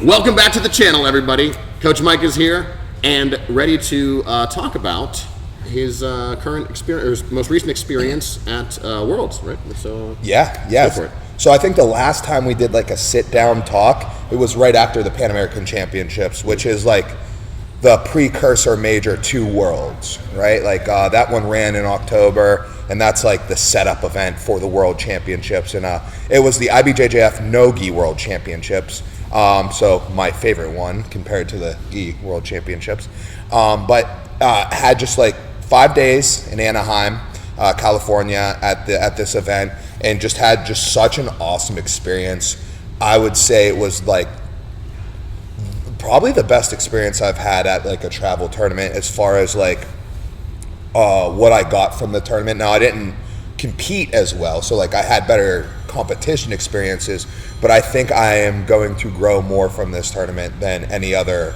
Welcome back to the channel, everybody. Coach Mike is here and ready to talk about his current experience, or most recent experience at Worlds, right? So yeah. Go for it. So I think the last time we did like a sit-down talk, it was right after the Pan American Championships, which is like the precursor major to Worlds, right? Like that one ran in October, and that's like the setup event for the World Championships. And it was the IBJJF Nogi World Championships. So my favorite one compared to the Gi World Championships. But had just like 5 days in Anaheim, California at this event, and just had just such an awesome experience. I would say it was like probably the best experience I've had at like a travel tournament as far as like what I got from the tournament. Now I didn't compete as well, so like I had better competition experiences, but I think I am going to grow more from this tournament than any other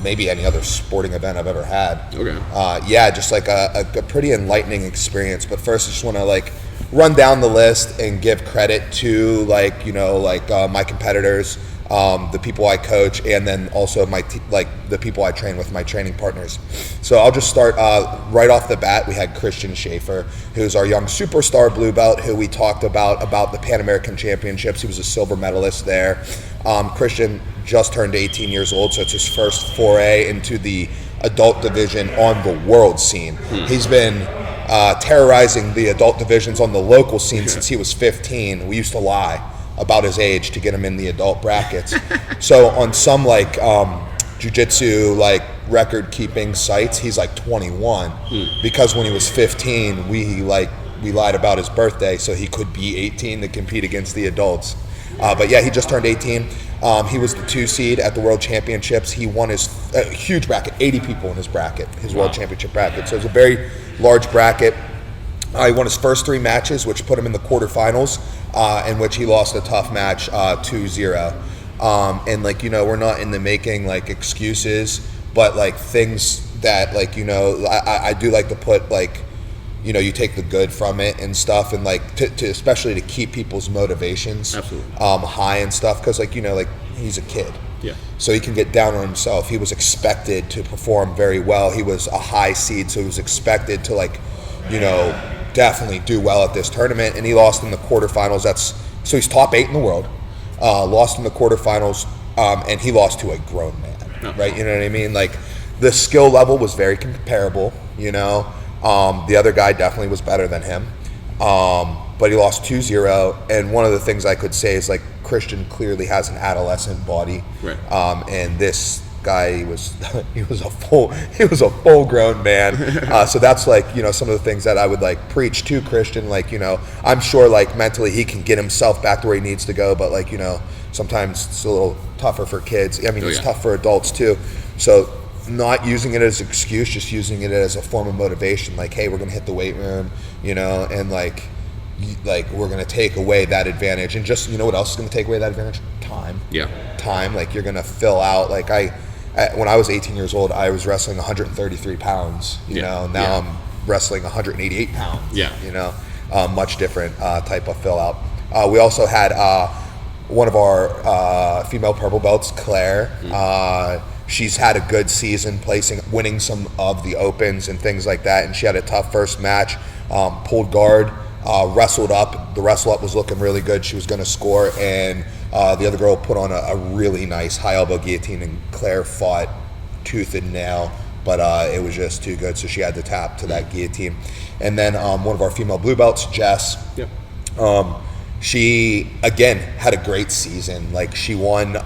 maybe any other sporting event I've ever had. Okay. Yeah, just like a pretty enlightening experience. But first I just want to like run down the list and give credit to like, you know, like my competitors, the people I coach, and then also the people I train with, my training partners. So I'll just start right off the bat. We had Christian Schaefer, who's our young superstar blue belt, who we talked about the Pan American Championships. He was a silver medalist there. Christian just turned 18 years old, so it's his first foray into the adult division on the world scene. He's been terrorizing the adult divisions on the local scene since he was 15. We used to lie about his age to get him in the adult brackets. So on some like Jiujitsu like record keeping sites, he's like 21 because when he was 15 we lied about his birthday so he could be 18 to compete against the adults. But yeah, he just turned 18. He was the 2 seed at the World Championships. He won his huge bracket, 80 people in his bracket, his World Championship bracket. So it was a very large bracket. He won his first 3 matches, which put him in the quarterfinals, in which he lost a tough match 2-0. And like, you know, we're not in the making like excuses, but like things that like, you know, I do like to put like, you know, you take the good from it and stuff, and like to especially to keep people's motivations high and stuff, because like, you know, like he's a kid. Yeah. So he can get down on himself. He was expected to perform very well. He was a high seed, so he was expected to like, you know, definitely do well at this tournament, and he lost in the quarterfinals. So he's top 8 in the world, lost in the quarterfinals, and he lost to a grown man, right? You know what I mean? Like the skill level was very comparable, you know. The other guy definitely was better than him, but he lost 2-0. And one of the things I could say is like Christian clearly has an adolescent body, right? And this guy he was a full grown man. So that's like, you know, some of the things that I would like preach to Christian. Like, you know, I'm sure like mentally he can get himself back to where he needs to go, but like, you know, sometimes it's a little tougher for kids. I mean, it's tough for adults too. So not using it as an excuse, just using it as a form of motivation. Like, hey, we're gonna hit the weight room, you know, and like we're gonna take away that advantage. And just, you know what else is gonna take away that advantage? Time. Yeah. Time. Like you're gonna fill out. Like when I was 18 years old, I was wrestling 133 pounds. You know, now I'm wrestling 188 pounds. Yeah. You know, much different type of fill out. We also had one of our female purple belts, Claire. She's had a good season, winning some of the opens and things like that, and she had a tough first match. Pulled guard, wrestled up. The wrestle up was looking really good. She was going to score, and the other girl put on a really nice high elbow guillotine, and Claire fought tooth and nail, but it was just too good, so she had to tap to that guillotine. And then one of our female blue belts, Jess. Yep. She again had a great season. Like she won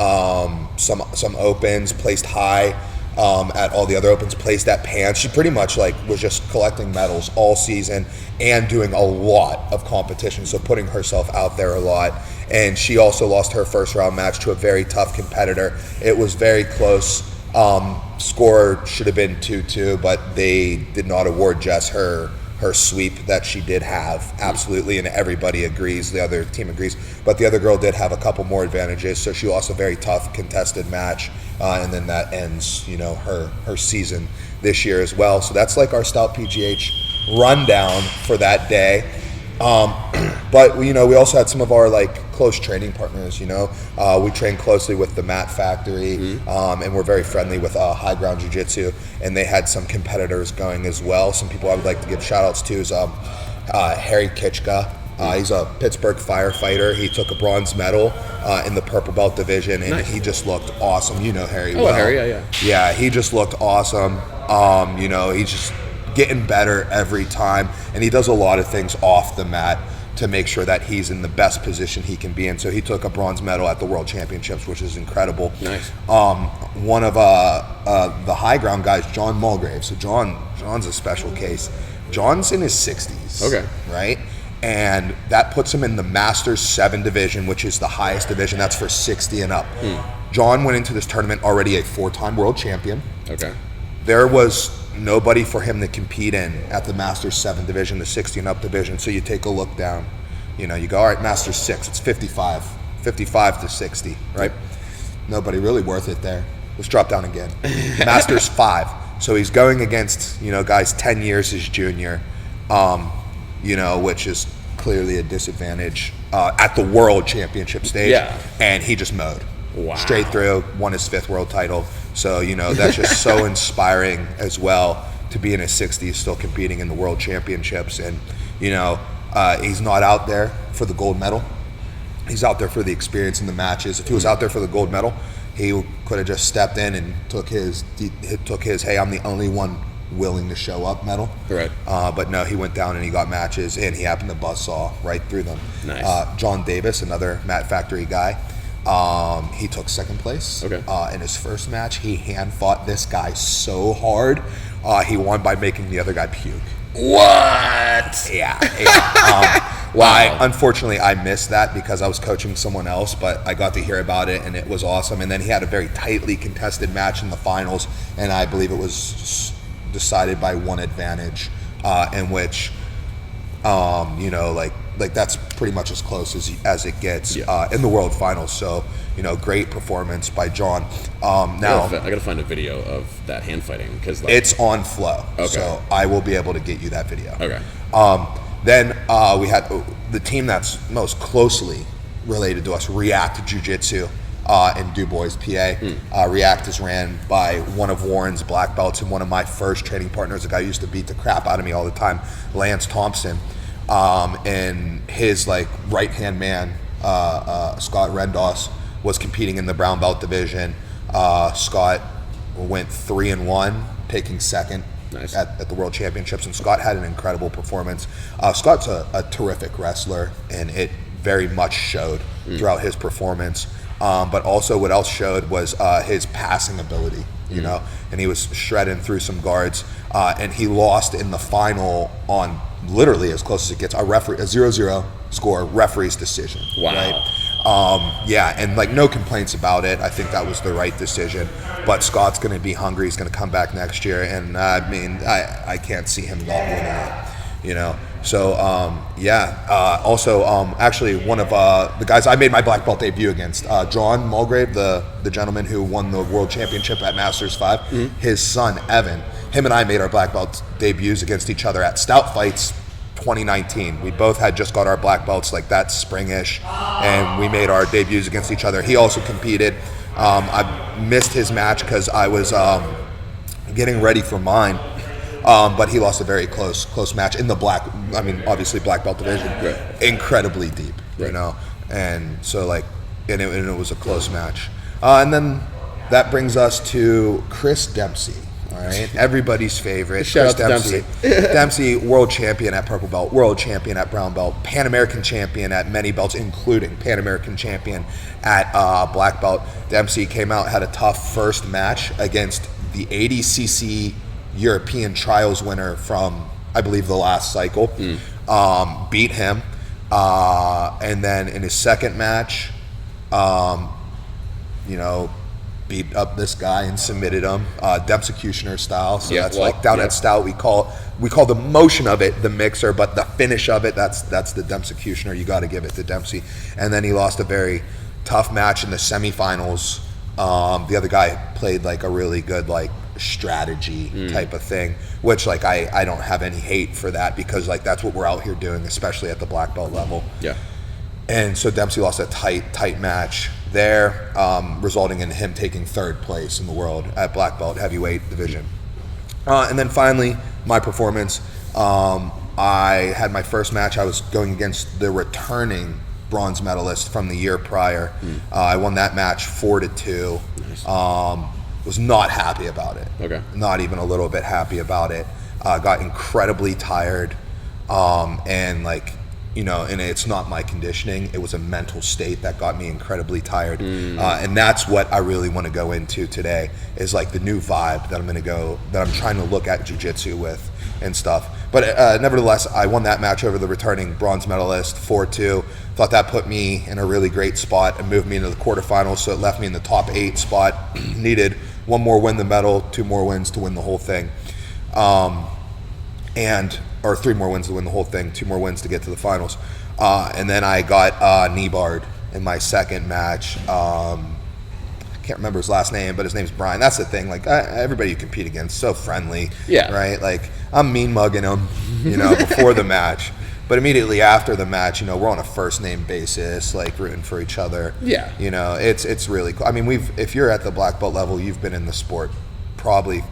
some opens, placed high at all the other opens, placed at Pants. She pretty much like was just collecting medals all season and doing a lot of competition, so putting herself out there a lot. And she also lost her first round match to a very tough competitor. It was very close. Score should have been 2-2, but they did not award Jess her sweep that she did have, absolutely, and everybody agrees, the other team agrees, but the other girl did have a couple more advantages, so she lost a very tough contested match, and then that ends, you know, her season this year as well. So that's like our Stout PGH rundown for that day. But we also had some of our like close training partners. We train closely with the Mat Factory, and we're very friendly with High Ground Jiu-Jitsu, and they had some competitors going as well. Some people I would like to give shout outs to is Harry Kitchka. He's a Pittsburgh firefighter. He took a bronze medal in the purple belt division, and he just looked awesome. You know Harry well. Harry, yeah. Yeah, he just looked awesome. He's just getting better every time, and he does a lot of things off the mat to make sure that he's in the best position he can be in. So he took a bronze medal at the World Championships, which is incredible. Nice. One of the high ground guys, John Mulgrave. So John's a special case. John's in his 60s. Okay. Right? And that puts him in the Masters 7 division, which is the highest division. That's for 60 and up. John went into this tournament already a 4-time world champion. Okay. There was nobody for him to compete in at the Masters 7 division, the 60 and up division. So you take a look down. You go, all right, Masters 6, it's 55 to 60, right? Nobody really worth it there. Let's drop down again. Masters 5. So he's going against, guys 10 years his junior, which is clearly a disadvantage at the World Championship stage. Yeah. And he just mowed. Wow. Straight through, won his 5th world title. So, that's just so inspiring as well to be in his 60s, still competing in the World Championships. And, he's not out there for the gold medal. He's out there for the experience in the matches. If he was out there for the gold medal, he could have just stepped in and took his, hey, I'm the only one willing to show up medal. Right. But no, he went down and he got matches, and he happened to buzzsaw right through them. Nice. John Davis, another Mat Factory guy, he took 2nd place. Okay. In his first match. He hand fought this guy so hard. He won by making the other guy puke. What? Yeah. Wow. Unfortunately, I missed that because I was coaching someone else, but I got to hear about it, and it was awesome. And then he had a very tightly contested match in the finals, and I believe it was decided by one advantage, in which, like that's pretty much as close as it gets in the world finals. So, great performance by John. Now I gotta find a video of that hand fighting because it's on Flow. Okay. So I will be able to get you that video. Okay. Then we had the team that's most closely related to us, React Jiu-Jitsu in DuBois, PA. React is ran by one of Warren's black belts and one of my first training partners, a guy who used to beat the crap out of me all the time, Lance Thompson. And his right-hand man, Scott Rendos, was competing in the brown belt division. Scott went 3-1, taking 2nd. Nice. At the World Championships, and Scott had an incredible performance. Scott's a terrific wrestler, and it very much showed throughout his performance. But also what else showed was his passing ability, and he was shredding through some guards, and he lost in the final on literally as close as it gets, a 0-0 score, referee's decision. Wow. Right? And no complaints about it. I think that was the right decision. But Scott's going to be hungry. He's going to come back next year, and I can't see him not winning it. So also actually one of the guys I made my black belt debut against, John Mulgrave, the gentleman who won the world championship at Masters 5. His son Evan, him and I made our black belt debuts against each other at Stout Fights 2019. We both had just got our black belts like that spring-ish, and we made our debuts against each other. He also competed. I missed his match because I was getting ready for mine, but he lost a very close match in the obviously black belt division, right. Incredibly deep, right. And so and it was a close match. And then that brings us to Chris Dempsey. All right, everybody's favorite. Shout Chris out to Dempsey. Dempsey, world champion at purple belt, world champion at brown belt, Pan American champion at many belts, including Pan American champion at black belt. Dempsey came out, had a tough first match against the 80cc European trials winner from, I believe, the last cycle. Beat him, and then in his second match, beat up this guy and submitted him, Dempsecutioner style. So that's down at Stout we call the motion of it the mixer, but the finish of it that's the Dempsecutioner. You got to give it to Dempsey. And then he lost a very tough match in the semifinals. The other guy played a really good strategy type of thing, which like I don't have any hate for that, because like that's what we're out here doing, especially at the black belt level. Yeah. And so Dempsey lost a tight match there, resulting in him taking 3rd place in the world at black belt heavyweight division. And then finally, my performance. I had my first match. I was going against the returning bronze medalist from the year prior. I won that match 4-2. Nice. Was not happy about it. Okay. Not even a little bit happy about it. Got incredibly tired, and like, you know, and it's not my conditioning. It was a mental state that got me incredibly tired. And that's what I really want to go into today, is like the new vibe that I'm trying to look at jiu-jitsu with and stuff. But nevertheless, I won that match over the returning bronze medalist 4-2. Thought that put me in a really great spot and moved me into the quarterfinals, so it left me in the top 8 spot. Needed 1 more win the medal, 2 more wins to win the whole thing. Or 3 more wins to win the whole thing, 2 more wins to get to the finals. And then I got knee barred in my second match. I can't remember his last name, but his name's Brian. That's the thing. Like, everybody you compete against, so friendly. Yeah. Right? Like, I'm mean mugging him, you know, before the match. But immediately after the match, you know, we're on a first name basis, like rooting for each other. Yeah. You know, it's really cool. I mean, if you're at the black belt level, you've been in the sport probably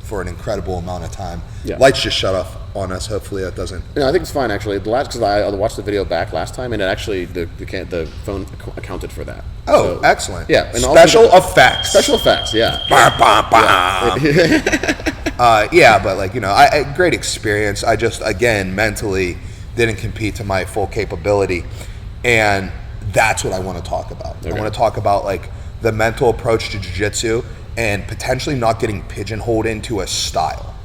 for an incredible amount of time. Yeah. Lights just shut off on us. Hopefully that doesn't. No, I think it's fine actually. Because I watched the video back last time, and it actually the phone accounted for that. Oh, so, excellent. Yeah. And special effects. Special effects. Yeah. Bah, bah, bah. Yeah, but like, you know, I great experience. I just, again, mentally didn't compete to my full capability, and that's what I want to talk about. Okay. I want to talk about like the mental approach to jiu-jitsu and potentially not getting pigeonholed into a style.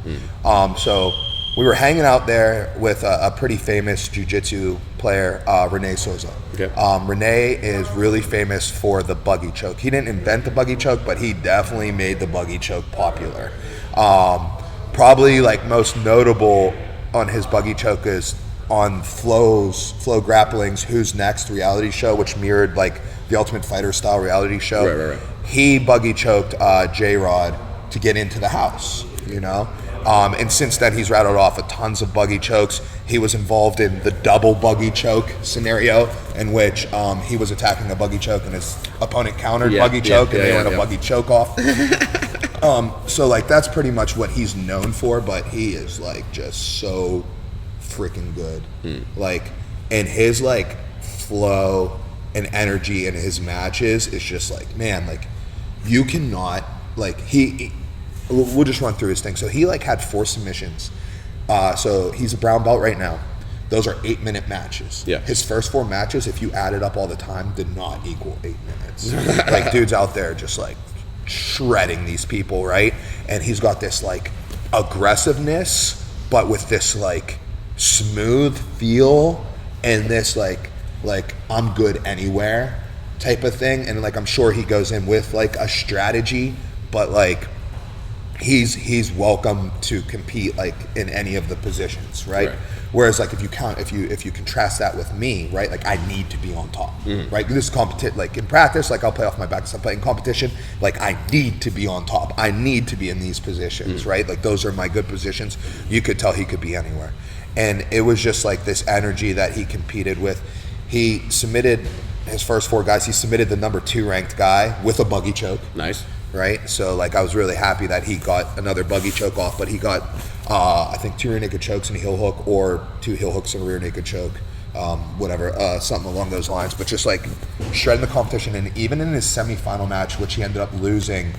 So we were hanging out there with a pretty famous jiu-jitsu player, Rene Souza. Okay. Rene is really famous for the buggy choke. He didn't invent the buggy choke, but he definitely made the buggy choke popular. Probably like most notable on his buggy choke is on Flow Grappling's Who's Next reality show, which mirrored like the Ultimate Fighter style reality show. Right. He buggy choked J-Rod to get into the house, you know? And since then, he's rattled off tons of buggy chokes. He was involved in the double buggy choke scenario, in which he was attacking a buggy choke and his opponent countered buggy choke, and they went a buggy choke off. So like that's pretty much what he's known for, but he is like just so freaking good. Like, and his like flow and energy in his matches is just like, man, like you cannot like we'll just run through his thing. So he like had 4 submissions. So he's a brown belt right now. Those are 8-minute matches. Yeah. His first 4 matches, if you added up all the time, did not equal 8 minutes. Like dude's out there just like shredding these people, right? And he's got this like aggressiveness, but with this like smooth feel and this like I'm good anywhere type of thing. And like I'm sure he goes in with like a strategy, but like he's welcome to compete like in any of the positions, right? Whereas like if you contrast that with me, right? Like I need to be on top, right? This competition, like in practice, like I'll play off my back and stuff, but in competition, like I need to be on top. I need to be in these positions, right? Like those are my good positions. You could tell he could be anywhere. And it was just like this energy that he competed with. He submitted his first 4 guys. He submitted the number 2 ranked guy with a buggy choke. Nice. Right? So like I was really happy that he got another buggy choke off, but he got I think 2 rear naked chokes and a heel hook, or 2 heel hooks and a rear naked choke, whatever, something along those lines. But just like shredding the competition, and even in his semifinal match, which he ended up losing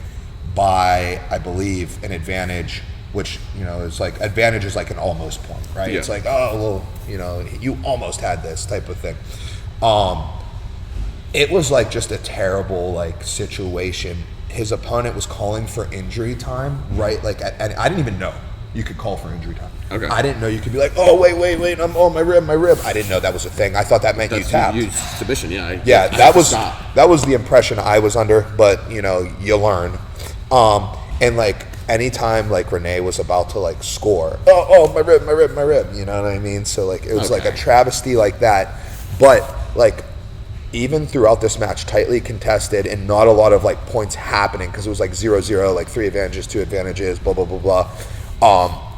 by, I believe, an advantage, which, you know, is like advantage is like an almost point, right? Yeah. It's like, oh well, you know, you almost had this type of thing. It was like just a terrible like situation. His opponent was calling for injury time, right? Like, and I didn't even know you could call for injury time. Okay. I didn't know you could be like, oh, wait, my rib. I didn't know that was a thing. I thought that meant you tapped. You submission, yeah. That was the impression I was under, but, you know, you learn. And, like, anytime, like, Rene was about to, like, score, oh, my rib, you know what I mean? So, like, it was, like, a travesty like that. But, like, even throughout this match, tightly contested and not a lot of like points happening because it was like 0-0, like 3 advantages, 2 advantages, blah, blah, blah, blah.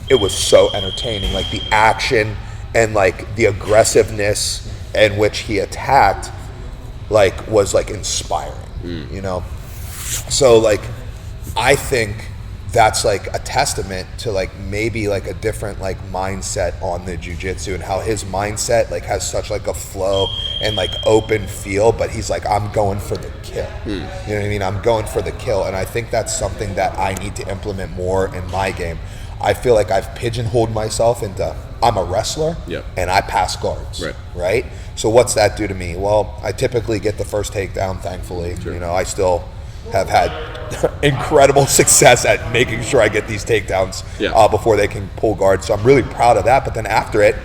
It was so entertaining. Like the action and like the aggressiveness in which he attacked like was like inspiring, you know? So like, I think that's like a testament to like maybe like a different like mindset on the jiu-jitsu and how his mindset like has such like a flow and like open feel, but he's like, I'm going for the kill. You know what I mean? I'm going for the kill. And I think that's something that I need to implement more in my game. I feel like I've pigeonholed myself into I'm a wrestler and I pass guards, right? So what's that do to me? Well, I typically get the first takedown, thankfully. You know, I still have had incredible success at making sure I get these takedowns before they can pull guard. So I'm really proud of that. But then after it,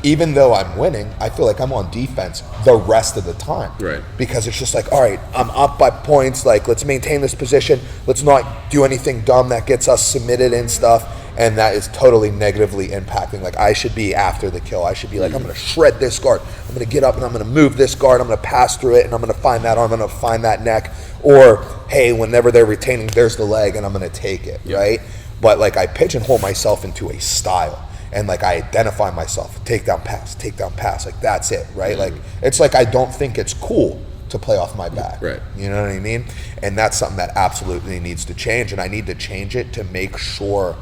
even though I'm winning, I feel like I'm on defense the rest of the time. Because it's just like, all right, I'm up by points. Like, let's maintain this position. Let's not do anything dumb that gets us submitted and stuff. And that is totally negatively impacting. Like, I should be after the kill. I should be like, I'm going to shred this guard. I'm going to get up and I'm going to move this guard. I'm going to pass through it and I'm going to find that arm. I'm going to find that neck. Or, hey, whenever they're retaining, there's the leg and I'm going to take it, right? But, like, I pigeonhole myself into a style. And, like, I identify myself. Takedown, pass. Like, that's it, right? Like, it's like I don't think it's cool to play off my back. You know what I mean? And that's something that absolutely needs to change. And I need to change it to make sure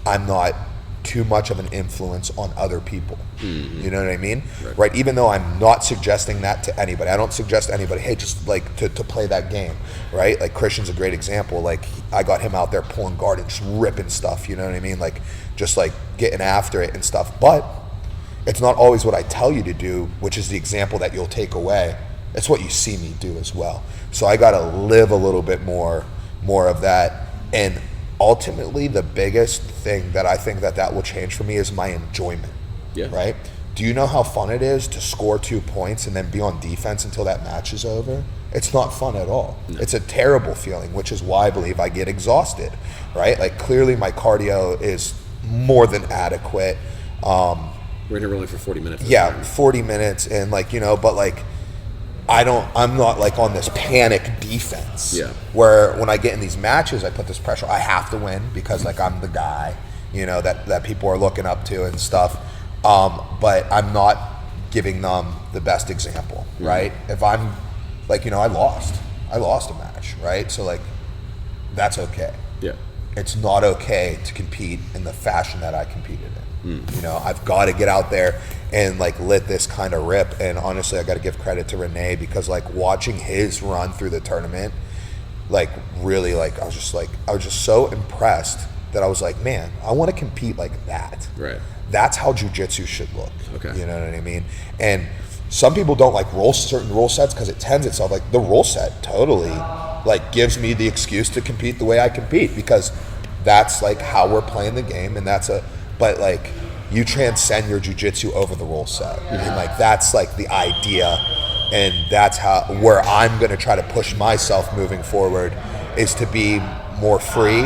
I'm not too much of an influence on other people. You know what I mean? Right? Even though I'm not suggesting that to anybody. I don't suggest to anybody, hey, just like to play that game, right? Like Christian's a great example. Like I got him out there pulling guard and just ripping stuff, you know what I mean? Like just like getting after it and stuff. But it's not always what I tell you to do, which is the example that you'll take away. It's what you see me do as well. So I got to live a little bit more of that. And ultimately, the biggest thing that I think that will change for me is my enjoyment, right? Do you know how fun it is to score 2 points and then be on defense until that match is over? It's not fun at all. It's a terrible feeling, which is why I believe I get exhausted, right? Like clearly my cardio is more than adequate. We're in here only for 40 minutes. 40 minutes and like, you know, but like I'm not like on this panic defense where when I get in these matches, I put this pressure. I have to win because like I'm the guy, you know, that people are looking up to and stuff. But I'm not giving them the best example, right? If I'm like, you know, I lost a match, right? So like, that's okay. It's not okay to compete in the fashion that I competed in. You know, I've got to get out there and like let this kind of rip. And honestly, I got to give credit to Renee because like watching his run through the tournament, like really like I was just so impressed that I was like, man, I want to compete like that. That's how jiu-jitsu should look. You know what I mean? And some people don't like certain rule sets because it tends itself like the rule set totally like gives me the excuse to compete the way I compete because that's like how we're playing the game and but like you transcend your jiu-jitsu over the rule set and like that's like the idea and that's where I'm going to try to push myself moving forward is to be more free,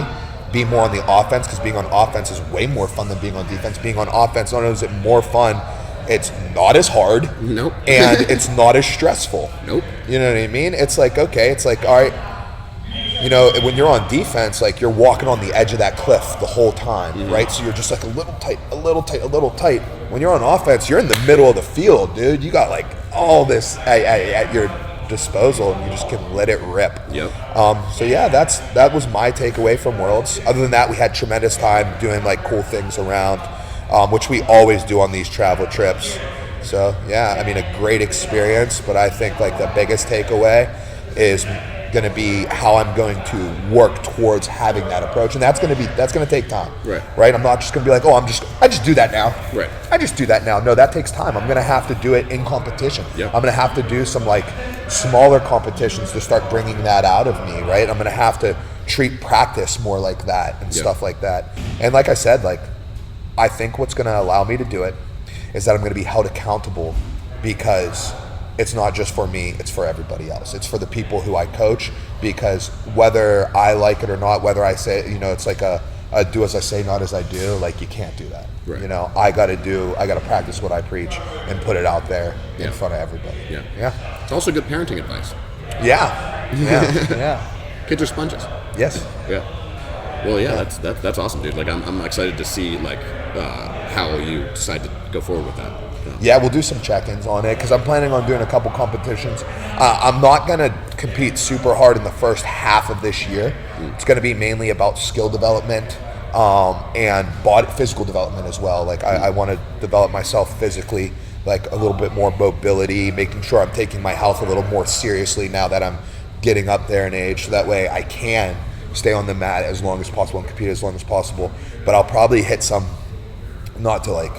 be more on the offense because being on offense is way more fun than being on defense. Being on offense, not only is it more fun, it's not as hard and it's not as stressful. You know what I mean? It's like, okay, it's like, all right, you know, when you're on defense, like you're walking on the edge of that cliff the whole time, right? So you're just like a little tight. When you're on offense, you're in the middle of the field, dude. You got like all this at your disposal and you just can let it rip. So yeah, that was my takeaway from Worlds. Other than that, we had tremendous time doing like cool things around, which we always do on these travel trips. So yeah, I mean, a great experience, but I think like the biggest takeaway is going to be how I'm going to work towards having that approach, and that's going to take time. Right? I'm not just going to be like, I just do that now. I just do that now. No, that takes time. I'm going to have to do it in competition. I'm going to have to do some like smaller competitions to start bringing that out of me. Right? I'm going to have to treat practice more like that and stuff like that. And like I said, like I think what's going to allow me to do it is that I'm going to be held accountable because it's not just for me, it's for everybody else. It's for the people who I coach because whether I like it or not, whether I say, you know, it's like do as I say, not as I do, like you can't do that. Right. You know, I got to practice what I preach and put it out there in front of everybody. Yeah. It's also good parenting advice. Yeah. Kids are sponges. Yes. Yeah. Well, yeah, that's awesome, dude. Like, I'm excited to see like how you decide to go forward with that. Yeah, we'll do some check-ins on it because I'm planning on doing a couple competitions. I'm not going to compete super hard in the first half of this year. It's going to be mainly about skill development and physical development as well. Like I want to develop myself physically, like a little bit more mobility, making sure I'm taking my health a little more seriously now that I'm getting up there in age, so that way I can stay on the mat as long as possible and compete as long as possible. But I'll probably hit some, not to like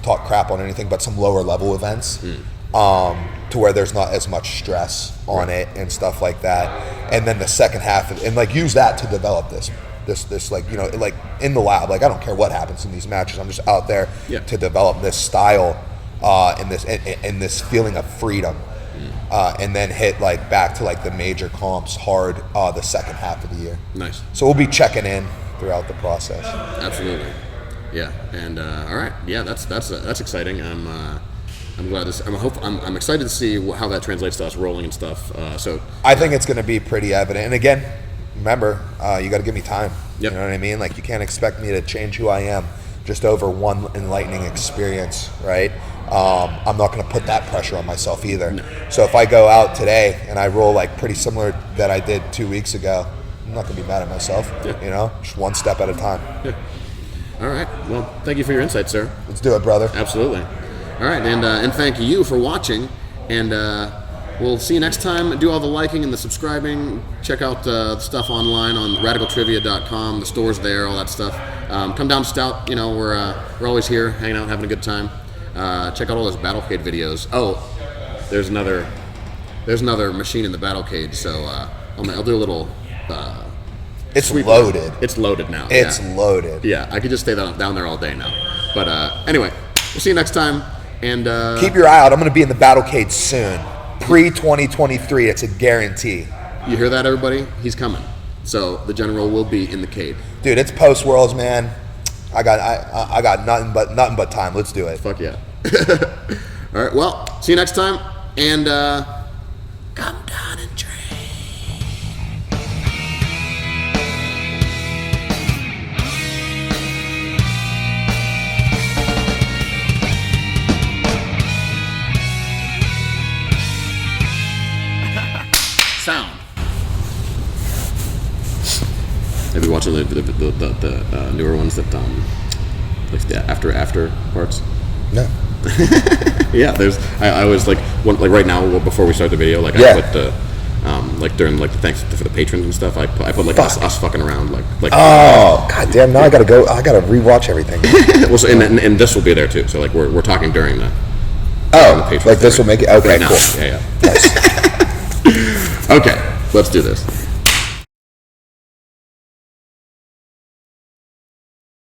talk crap on anything, but some lower level events to where there's not as much stress on it and stuff like that. And then the second half and like use that to develop this like, you know, like in the lab, like I don't care what happens in these matches, I'm just out there to develop this style and this feeling of freedom. And then hit like back to like the major comps hard the second half of the year. Nice. So we'll be checking in throughout the process. Absolutely. Yeah. And all right. Yeah, that's exciting. I'm glad this. I'm excited to see how that translates to us rolling and stuff. So I think it's going to be pretty evident. And again, remember, you got to give me time. Yep. You know what I mean? Like you can't expect me to change who I am just over one enlightening experience, right? I'm not going to put that pressure on myself either. No. So if I go out today and I roll like pretty similar that I did 2 weeks ago, I'm not going to be mad at myself. Yeah. You know, just one step at a time. Yeah. All right. Well, thank you for your insight, sir. Let's do it, brother. Absolutely. All right, and thank you for watching. And we'll see you next time. Do all the liking and the subscribing. Check out the stuff online on radicaltrivia.com. The store's there, all that stuff. Come down to Stout. You know, we're always here, hanging out, having a good time. Check out all those Battlecade videos. Oh, there's another machine in the Battlecade. So I'll do a little. It's loaded. It's loaded now. It's loaded. Yeah, I could just stay down there all day now. But anyway, we'll see you next time. And keep your eye out. I'm going to be in the Battlecade soon. Pre-2023. It's a guarantee. You hear that, everybody? He's coming. So the general will be in the cade. Dude, it's post Worlds, man. I got nothing but time. Let's do it. Fuck yeah. All right. Well, see you next time. And come down and train. Sound. Have you watching the newer ones that like the after parts? No. Yeah, there's. I was like right now before we start the video, like I put like during like the thanks for the patrons and stuff. I put like us fucking around like. Oh goddamn! Now I gotta rewatch everything. Well, so, and this will be there too. So like we're talking during the. Like this will make it okay. Right cool. Yeah. Nice. Okay, let's do this.